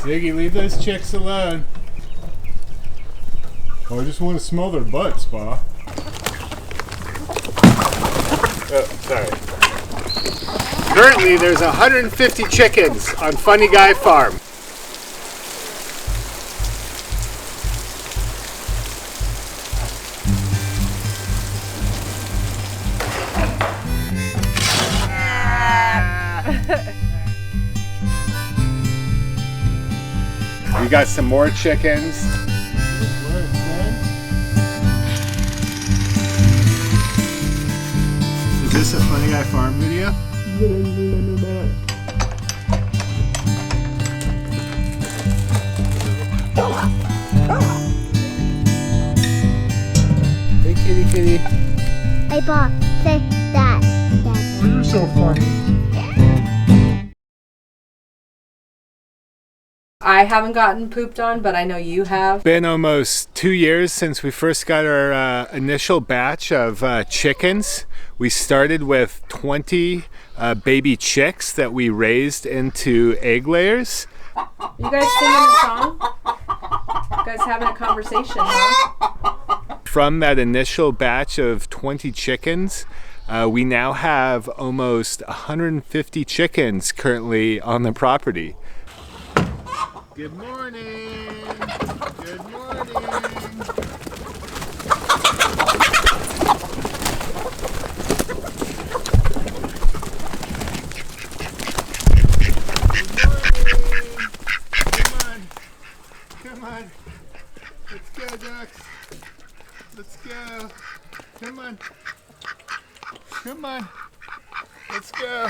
Ziggy, leave those chicks alone. Oh, I just want to smell their butts, Pa. Oh, sorry. Currently, there's 150 chickens on Funny Guy Farm. We got some more chickens. Is this a Funny Guy Farm video? Hey kitty kitty. Hey Bob, say that. Oh, you're so funny. I haven't gotten pooped on, but I know you have. Been almost 2 years since we first got our initial batch of chickens. We started with 20 baby chicks that we raised into egg layers. You guys singing a song? You guys having a conversation, huh? From that initial batch of 20 chickens, we now have almost 150 chickens currently on the property. Good morning! Good morning! Come on! Let's go, ducks! Let's go! Come on! Come on! Let's go!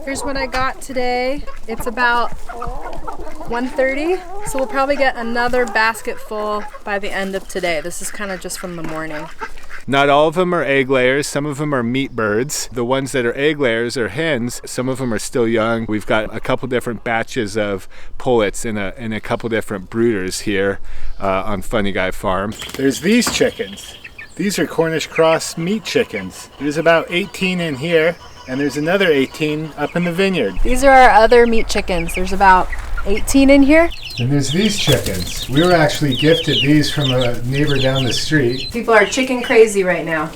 Here's what I got today. It's about 1:30, so we'll probably get another basket full by the end of today. This is kind of just from the morning. Not all of them are egg layers. Some of them are meat birds. The ones that are egg layers are hens. Some of them are still young. We've got a couple different batches of pullets and a couple different brooders here on Funny Guy Farm. There's these chickens. These are Cornish cross meat chickens. There's about 18 in here, and there's another 18 up in the vineyard. These are our other meat chickens. There's about 18 in here. And there's these chickens. We were actually gifted these from a neighbor down the street. People are chicken crazy right now.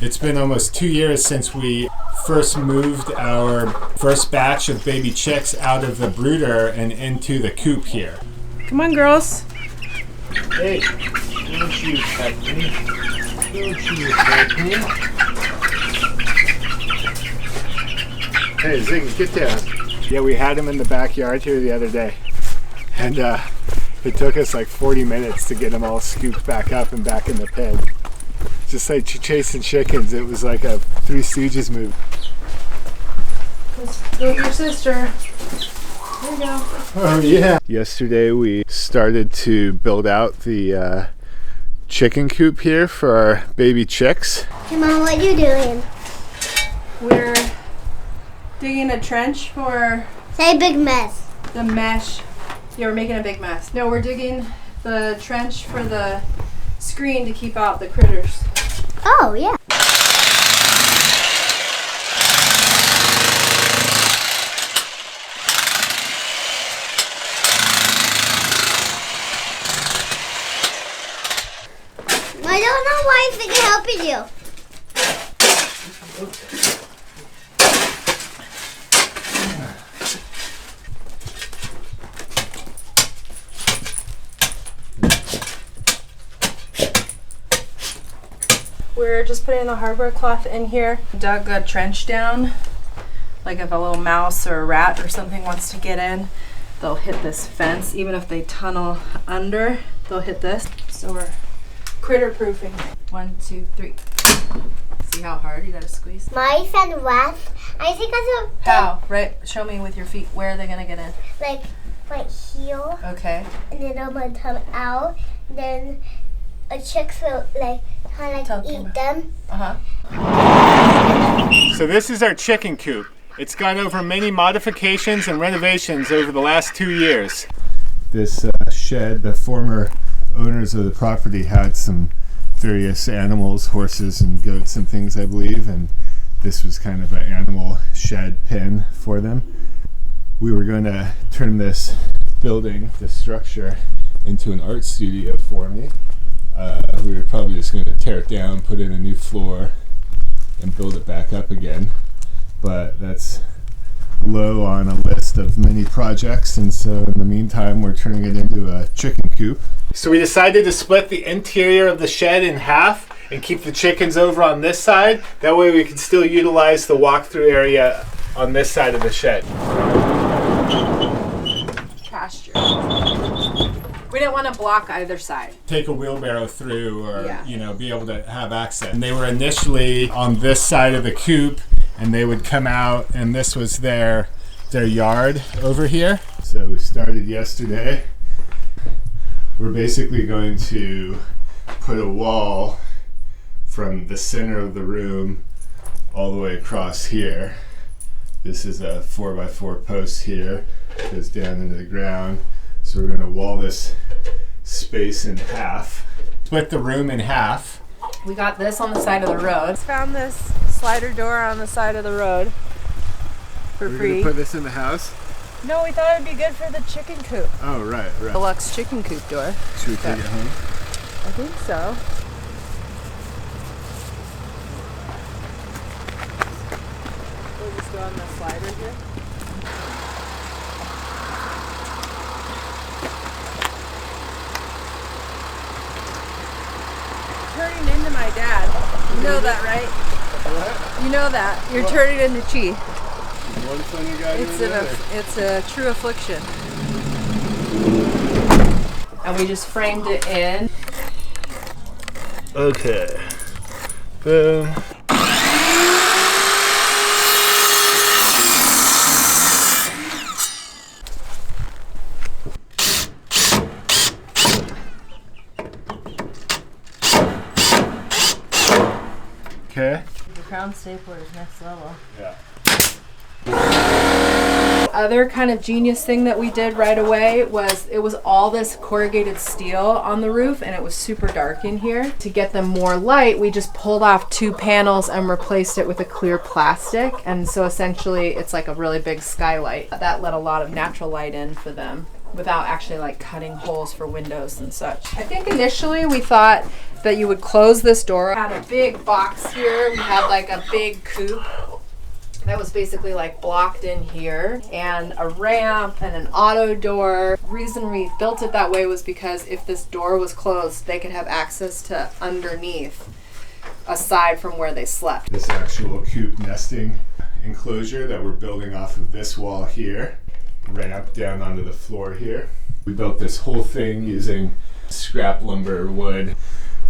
It's been almost 2 years since we first moved our first batch of baby chicks out of the brooder and into the coop here. Come on, girls. Hey, don't you pet me. Don't you pet me. Hey, Ziggy, get down. Yeah, we had them in the backyard here the other day. And it took us like 40 minutes to get them all scooped back up and back in the pen. Just like chasing chickens. It was like a Three Stooges movie. Let's go with your sister. There you go. Oh yeah. Yesterday we started to build out the chicken coop here for our baby chicks. Hey Mom, what are you doing? We're digging a trench for Say big mess. the mesh. Yeah, we're making a big mess. No, we're digging the trench for the screen to keep out the critters. Oh, yeah. I don't know why I think I'm helping you. We're just putting the hardware cloth in here. Dug a trench down. Like if a little mouse or a rat or something wants to get in, they'll hit this fence. Even if they tunnel under, they'll hit this. So we're critter proofing. 1, 2, 3. See how hard you gotta squeeze? My friend Wes, I think that's a How? Right? Show me with your feet. Where are they gonna get in? like right here, Okay. and then I'm gonna come out, and then a chicks will like kind of Tell like the eat camera. them. So this is our chicken coop. It's gone over many modifications and renovations over the last 2 years. This shed, the former owners of the property had some various animals, horses and goats and things, I believe, and this was kind of an animal shed pen for them. we were going to turn this building, this structure, into an art studio for me. We were probably just going to tear it down, put in a new floor, and build it back up again. But that's low on a list of many projects, and so in the meantime we're turning it into a chicken coop. So we decided to split the interior of the shed in half and keep the chickens over on this side. That way we can still utilize the walk-through area on this side of the shed. Pasture. We didn't want to block either side. Take a wheelbarrow through, or be able to have access. And they were initially on this side of the coop, and they would come out, and this was their yard over here. So we started yesterday. We're basically going to put a wall from the center of the room all the way across here. This is a 4x4 post here, goes down into the ground. So we're going to wall this space in half, split the room in half. We got this on the side of the road. Found this slider door on the side of the road for free. We're going to put this in the house? No, we thought it would be good for the chicken coop. Oh, right. Deluxe chicken coop door. Should we take it home? I think so. We'll just go on the slider here. Turning into my dad. You know that, right? What? You know that. You're turning into Chi. One funny guy to the other. It's a true affliction. And we just framed it in. Okay. Boom. Okay. The crown stapler is next level. Yeah. Other kind of genius thing that we did right away was it was all this corrugated steel on the roof, and it was super dark in here. To get them more light, we just pulled off 2 panels and replaced it with a clear plastic, and so essentially it's like a really big skylight that let a lot of natural light in for them without actually like cutting holes for windows and such. I think initially we thought that you would close this door. We had a big box here. We had like a big coop that was basically like blocked in here, and a ramp and an auto door. Reason we built it that way was because if this door was closed, they could have access to underneath aside from where they slept. This actual coop nesting enclosure that we're building off of this wall here, ramp down onto the floor here. We built this whole thing using scrap lumber wood.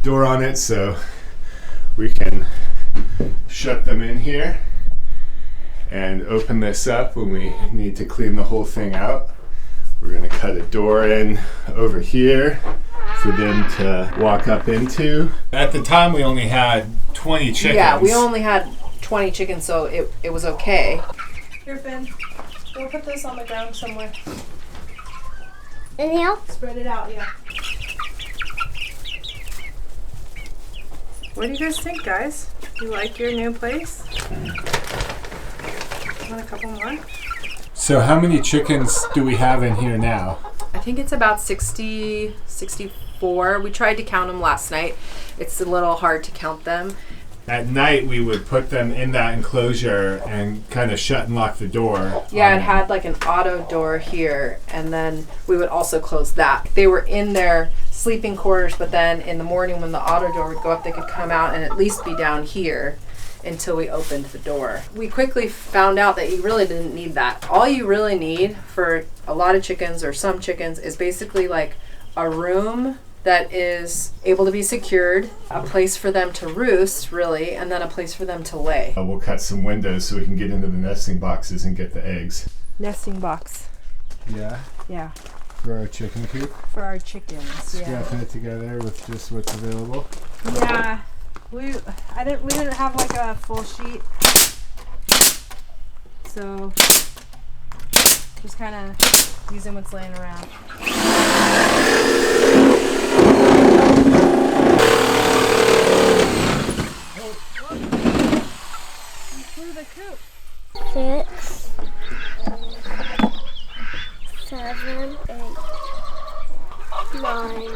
Door on it so we can shut them in here and open this up when we need to clean the whole thing out. We're going to cut a door in over here for them to walk up into. At the time we only had 20 chickens. Yeah, we only had 20 chickens, so it was okay. Here, Finn, we'll put this on the ground somewhere. Anything else? Spread it out, yeah. What do you guys think, guys? You like your new place? Want a couple more? So how many chickens do we have in here now? I think it's about 60, 64. We tried to count them last night. It's a little hard to count them. At night we would put them in that enclosure and kind of shut and lock the door. Yeah, it had like an auto door here, and then we would also close that. They were in their sleeping quarters, but then in the morning when the auto door would go up, they could come out and at least be down here until we opened the door. We quickly found out that you really didn't need that. All you really need for a lot of chickens or some chickens is basically like a room that is able to be secured, a place for them to roost, really, and then a place for them to lay. We'll cut some windows so we can get into the nesting boxes and get the eggs. Nesting box. Yeah? Yeah. For our chicken coop? For our chickens, Scrapping it together with just what's available? Yeah. We didn't have like a full sheet. So just kind of using what's laying around. Through the coop. 6. 7, 8, 9.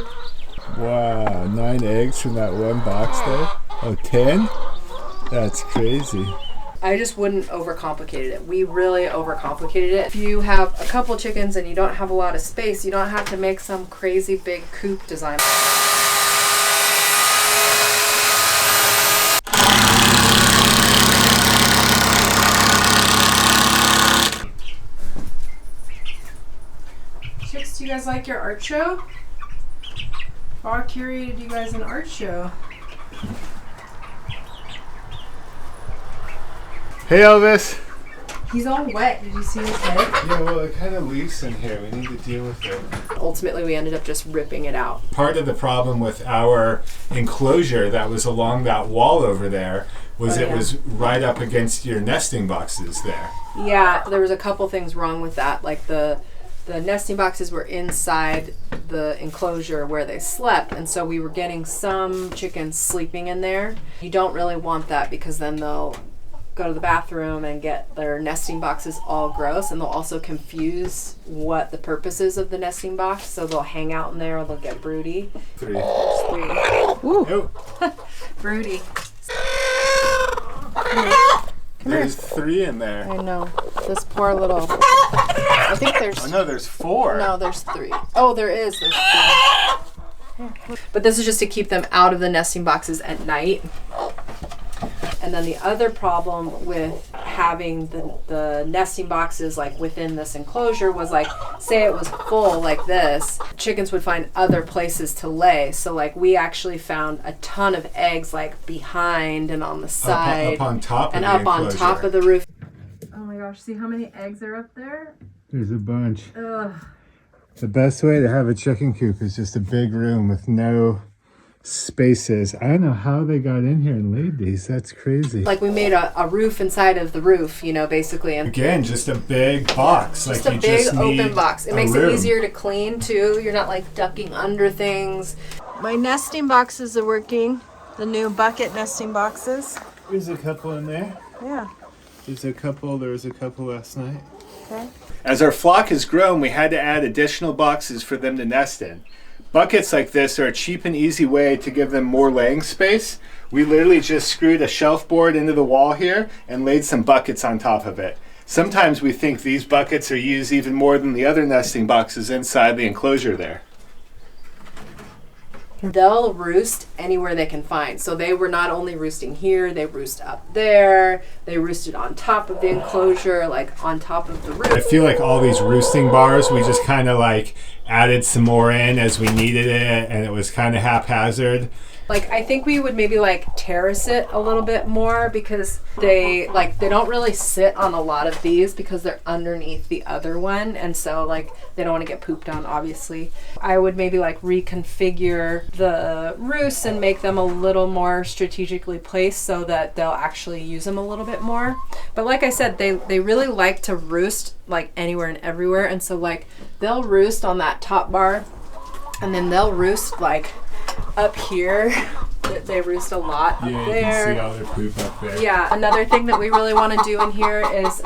Wow, 9 eggs from that one box there? Oh, 10? That's crazy. I just wouldn't overcomplicate it. We really overcomplicated it. If you have a couple chickens and you don't have a lot of space, you don't have to make some crazy big coop design. Chicks, do you guys like your art show? Bar curated you guys an art show. Hey, Elvis. He's all wet. Did you see his head? Yeah, well, it kind of leaks in here. We need to deal with it. Ultimately, we ended up just ripping it out. Part of the problem with our enclosure that was along that wall over there was it was right up against your nesting boxes there. Yeah, there was a couple things wrong with that. Like the nesting boxes were inside the enclosure where they slept, and so we were getting some chickens sleeping in there. You don't really want that because then they'll go to the bathroom and get their nesting boxes all gross, and they'll also confuse what the purpose is of the nesting box, so they'll hang out in there or they'll get broody. 3. There's 3. Ooh. Broody. There's 3 in there. I know. This poor little... I think there's... Oh, no, there's 4. No, there's 3. Oh, there is. There's 3. But this is just to keep them out of the nesting boxes at night. And then the other problem with having the nesting boxes like within this enclosure was like, say it was full like this, chickens would find other places to lay. So like we actually found a ton of eggs like behind and on the side. Up on top and of the up on enclosure. top of the roof. Oh my gosh, see how many eggs are up there? There's a bunch. Ugh. The best way to have a chicken coop is just a big room with no spaces. I don't know how they got in here and laid these. That's crazy. Like we made a roof inside of the roof, you know, basically. And again, just a big box. just like a you big just need open box. It a makes room. it easier to clean too. You're not like ducking under things. My nesting boxes are working. The new bucket nesting boxes. There's a couple in there. Yeah. There was a couple last night. Okay. As our flock has grown, we had to add additional boxes for them to nest in. Buckets like this are a cheap and easy way to give them more laying space. We literally just screwed a shelf board into the wall here and laid some buckets on top of it. Sometimes we think these buckets are used even more than the other nesting boxes inside the enclosure there. They'll roost anywhere they can find. So they were not only roosting here, they roost up there. They roosted on top of the enclosure, like on top of the roof. I feel like all these roosting bars, we just kind of like added some more in as we needed it, and it was kind of haphazard. Like I think we would maybe like terrace it a little bit more because they don't really sit on a lot of these because they're underneath the other one, and so like they don't want to get pooped on, obviously. I would maybe like reconfigure the roosts and make them a little more strategically placed so that they'll actually use them a little bit more. But like I said, they really like to roost like anywhere and everywhere, and so like they'll roost on that top bar, and then they'll roost like up here. They roost a lot up there. Yeah, you can see all their poop up there. Yeah, another thing that we really want to do in here is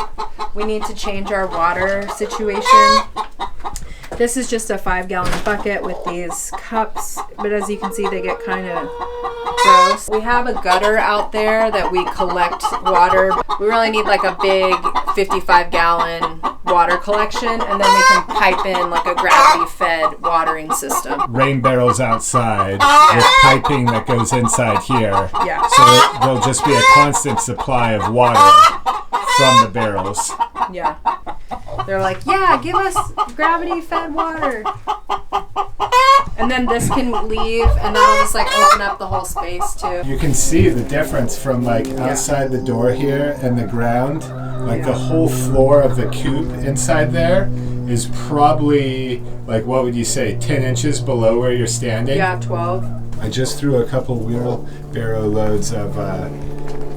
we need to change our water situation. This is just a 5-gallon bucket with these cups, but as you can see, they get kind of gross. We have a gutter out there that we collect water. We really need like a big 55-gallon water collection, and then we can pipe in like a gravity-fed watering system. Rain barrels outside with piping that goes inside here. Yeah. So there'll just be a constant supply of water from the barrels. Yeah. They're like, yeah, give us gravity-fed water. And then this can leave, and that'll just like open up the whole space too. You can see the difference from like outside the door here and the ground. Like the whole floor of the coop inside there is probably like, what would you say, 10 inches below where you're standing? Yeah, 12. I just threw a couple wheelbarrow loads of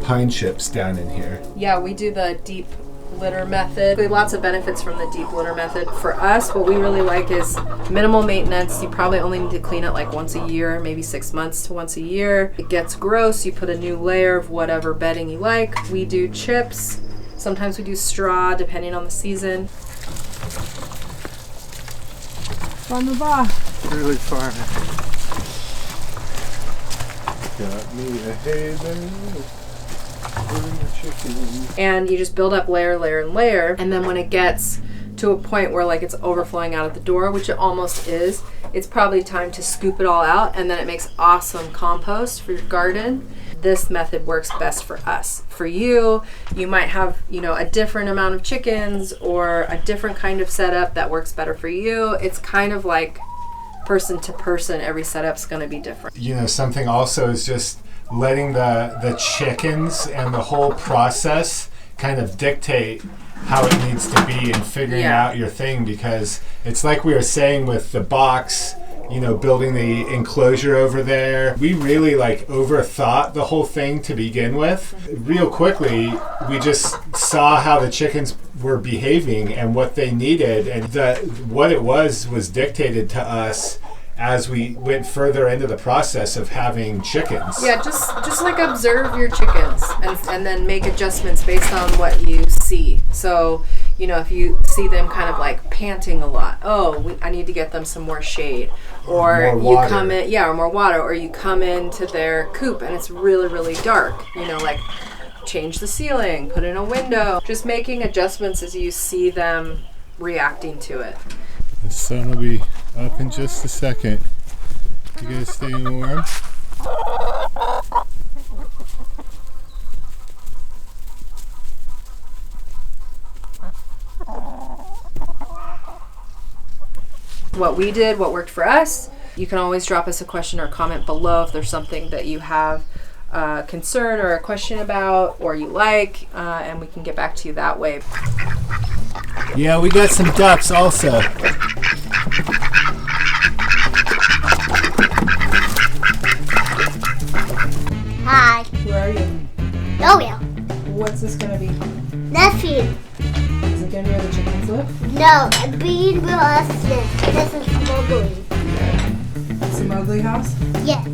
pine chips down in here. Yeah, we do the deep litter method. We have lots of benefits from the deep litter method. For us, what we really like is minimal maintenance. You probably only need to clean it like once a year, maybe 6 months to once a year. It gets gross, you put a new layer of whatever bedding you like. We do chips. Sometimes we do straw, depending on the season. on the box. Really farming. Got me a hay bale. And you just build up layer, layer, and layer. And then when it gets to a point where like it's overflowing out of the door, which it almost is, it's probably time to scoop it all out, and then it makes awesome compost for your garden. This method works best for us. For you, you might have, a different amount of chickens or a different kind of setup that works better for you. It's kind of like person to person, every setup's going to be different. Something also is just letting the chickens and the whole process kind of dictate how it needs to be and figuring out your thing, because it's like we were saying with the box, building the enclosure over there. We really overthought the whole thing to begin with. Real quickly, we just saw how the chickens were behaving and what they needed, and what it was dictated to us as we went further into the process of having chickens. Yeah, just observe your chickens and then make adjustments based on what you see. So, if you see them kind of panting a lot, I need to get them some more shade. Or you come in, or more water. Or you come into their coop and it's really, really dark. Change the ceiling, put in a window. Just making adjustments as you see them reacting to it. The sun will be up in just a second. You guys staying warm? What we did, what worked for us. You can always drop us a question or comment below if there's something that you have a concern or a question about or you like, and we can get back to you that way. Yeah, we got some ducks also. Hi. Who are you? Yo-yo. What's this gonna be? Nephew. Is it gonna be where the chickens live? No, a bean will us. This is Mowgli. It's the Mowgli house? Yes.